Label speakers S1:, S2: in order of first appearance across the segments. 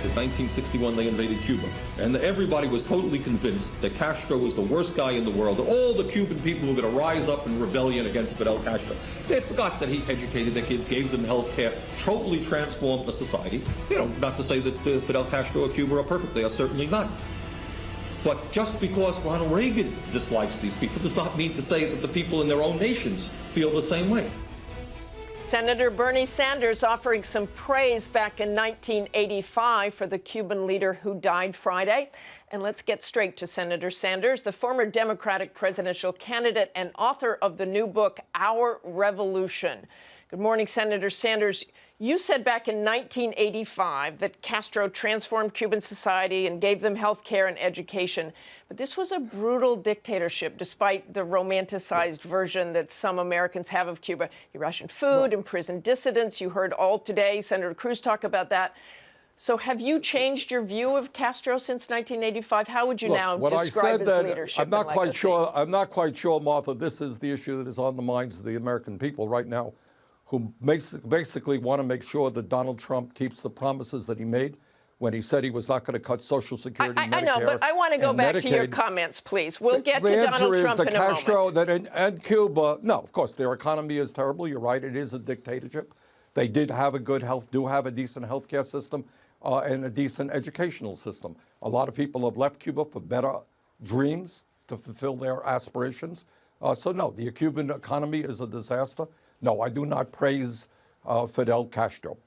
S1: In 1961, they invaded Cuba. And everybody was totally convinced that Castro was the worst guy in the world. All the Cuban people were going to rise up in rebellion against Fidel Castro. They forgot that he educated their kids, gave them health care, totally transformed the society. You know, not to say that Fidel Castro or Cuba are perfect. They are certainly not. But just because Ronald Reagan dislikes these people does not mean to say that the people in their own nations feel the same way.
S2: Senator Bernie Sanders offering some praise back in 1985 for the Cuban leader who died Friday. And let's get straight to Senator Sanders, the former Democratic presidential candidate and author of the new book, Our Revolution. Good morning, Senator Sanders. You said back in 1985 that Castro transformed Cuban society and gave them health care and education. But this was a brutal dictatorship, despite the romanticized version that some Americans have of Cuba. He rationed food, imprisoned dissidents. You heard all today Senator Cruz talk about that. So have you changed your view of Castro since 1985? How would you now describe his leadership?
S3: I'm not quite sure. I'm not quite sure, Martha. This is the issue that is on the minds of the American people right now, who basically want to make sure that Donald Trump keeps the promises that he made when he said he was not going to cut Social Security, Medicare,
S2: I know, but I want to go back to your comments, please. We'll get to Donald Trump in a
S3: Castro
S2: moment.
S3: And Cuba, no, of course, their economy is terrible. You're right. It is a dictatorship. They did have a good do have a decent health care system and a decent educational system. A lot of people have left Cuba for better dreams to fulfill their aspirations. So, no, the Cuban economy is a disaster. No, I do not praise Fidel Castro.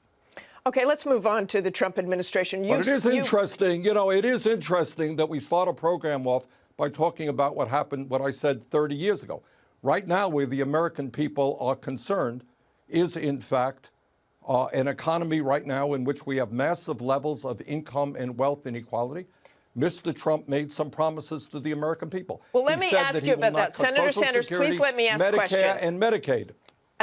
S2: Okay, let's move on to the Trump administration.
S3: But it is interesting, you know, it is interesting that we start a program off by talking about what happened, what I said 30 years ago. Right now, where the American people are concerned is, in fact, an economy right now in which we have massive levels of income and wealth inequality. Mr. Trump made some promises to the American people.
S2: Well, let me ask you about that. Senator Sanders, please let me ask questions.
S3: Medicare and Medicaid.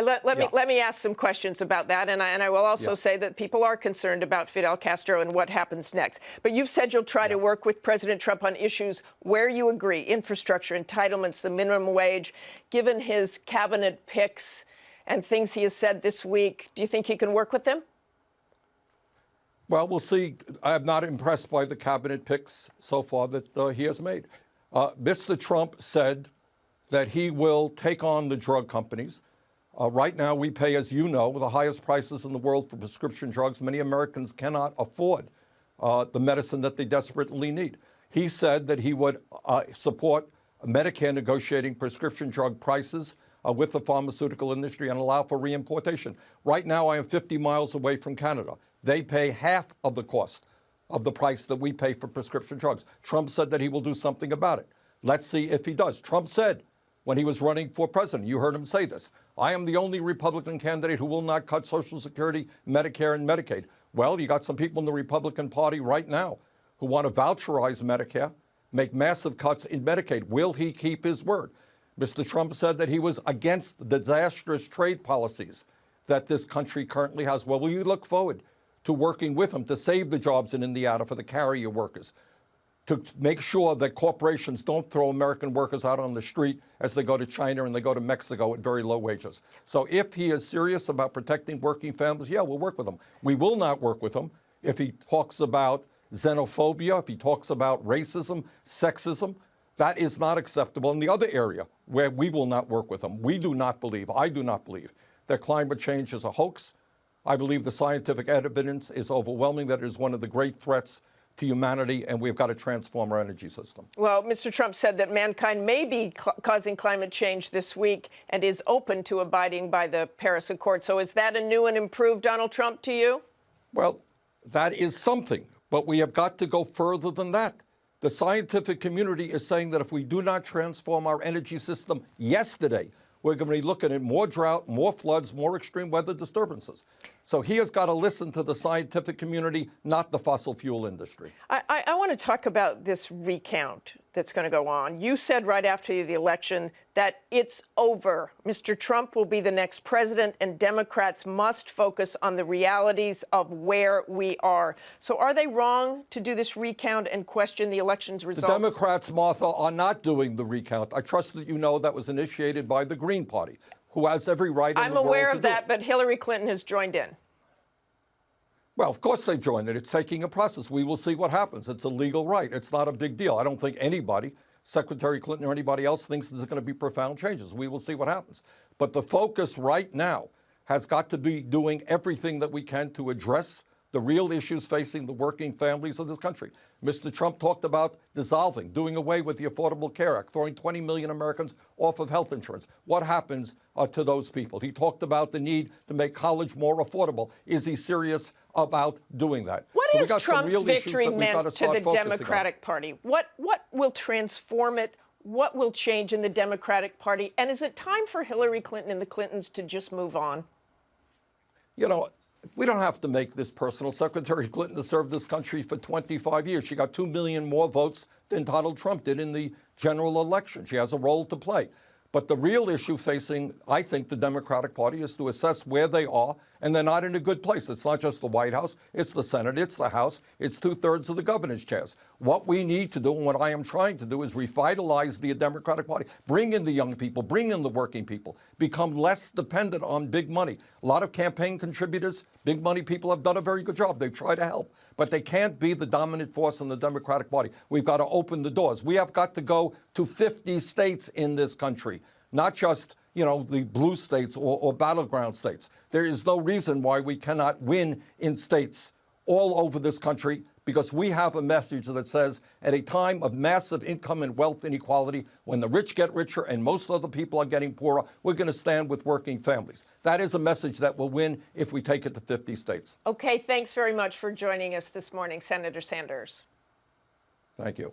S2: Let me ask some questions about that, and I will also say that people are concerned about Fidel Castro and what happens next. But you've said you'll try to work with President Trump on issues where you agree: infrastructure, entitlements, the minimum wage. Given his cabinet picks and things he has said this week, do you think he can work with them?
S3: Well, we'll see. I'm not impressed by the cabinet picks so far that he has made. Mr. Trump said that he will take on the drug companies. Right now, we pay, as you know, the highest prices in the world for prescription drugs. Many Americans cannot afford the medicine that they desperately need. He said that he would support Medicare negotiating prescription drug prices with the pharmaceutical industry and allow for reimportation. Right now, I am 50 miles away from Canada. They pay half of the cost of the price that we pay for prescription drugs. Trump said that he will do something about it. Let's see if he does. Trump said when he was running for president, you heard him say this, I am the only Republican candidate who will not cut Social Security, Medicare, and Medicaid. Well, you got some people in the Republican Party right now who want to voucherize Medicare, make massive cuts in Medicaid. Will he keep his word? Mr. Trump said that he was against the disastrous trade policies that this country currently has. Well, will you look forward to working with him to save the jobs in Indiana for the carrier workers, to make sure that corporations don't throw American workers out on the street as they go to China and they go to Mexico at very low wages? So if he is serious about protecting working families, yeah, we'll work with him. We will not work with him if he talks about xenophobia, if he talks about racism, sexism. That is not acceptable. In the other area where we will not work with him, we do not believe, I do not believe, that climate change is a hoax. I believe the scientific evidence is overwhelming that it is one of the great threats to humanity, and we've got to transform our energy system.
S2: Well, Mr. Trump said that mankind may be causing climate change this week and is open to abiding by the Paris Accord. So is that a new and improved Donald Trump to you?
S3: Well, that is something, but we have got to go further than that. The scientific community is saying that if we do not transform our energy system yesterday, we're going to be looking at more drought, more floods, more extreme weather disturbances. So he has got to listen to the scientific community, not the fossil fuel industry.
S2: I want to talk about this recount that's going to go on. You said right after the election that it's over. Mr. Trump will be the next president, and Democrats must focus on the realities of where we are. So are they wrong to do this recount and question the election's results?
S3: The Democrats, Martha, are not doing the recount. I trust that you know that was initiated by the Green Party, who has every right in the world to do it.
S2: I'm aware of that, but Hillary Clinton has joined in.
S3: Well, of course they've joined it. It's taking a process. We will see what happens. It's a legal right. It's not a big deal. I don't think anybody, Secretary Clinton or anybody else, thinks there's going to be profound changes. We will see what happens. But the focus right now has got to be doing everything that we can to address the real issues facing the working families of this country. Mr. Trump talked about dissolving, doing away with the Affordable Care Act, throwing 20 million Americans off of health insurance. What happens to those people? He talked about the need to make college more affordable. Is he serious about doing that?
S2: What has Trump's victory meant to the Democratic Party? What will transform it? What will change in the Democratic Party? And is it time for Hillary Clinton and the Clintons to just move on?
S3: You know, we don't have to make this personal. Secretary Clinton has served this country for 25 years. She got 2 million more votes than Donald Trump did in the general election. She has a role to play. But the real issue facing, I think, the Democratic Party is to assess where they are, and they're not in a good place. It's not just the White House, it's the Senate, it's the House, it's 2/3 of the governor's chairs. What we need to do, and what I am trying to do, is revitalize the Democratic Party, bring in the young people, bring in the working people, become less dependent on big money. A lot of campaign contributors, big money people have done a very good job. They've tried to help, but they can't be the dominant force in the Democratic Party. We've got to open the doors. We have got to go to 50 states in this country, not just, you know, the blue states or battleground states. There is no reason why we cannot win in states all over this country, because we have a message that says at a time of massive income and wealth inequality, when the rich get richer and most other people are getting poorer, we're going to stand with working families. That is a message that will win if we take it to 50 states.
S2: Okay, thanks very much for joining us this morning, Senator Sanders.
S3: Thank you.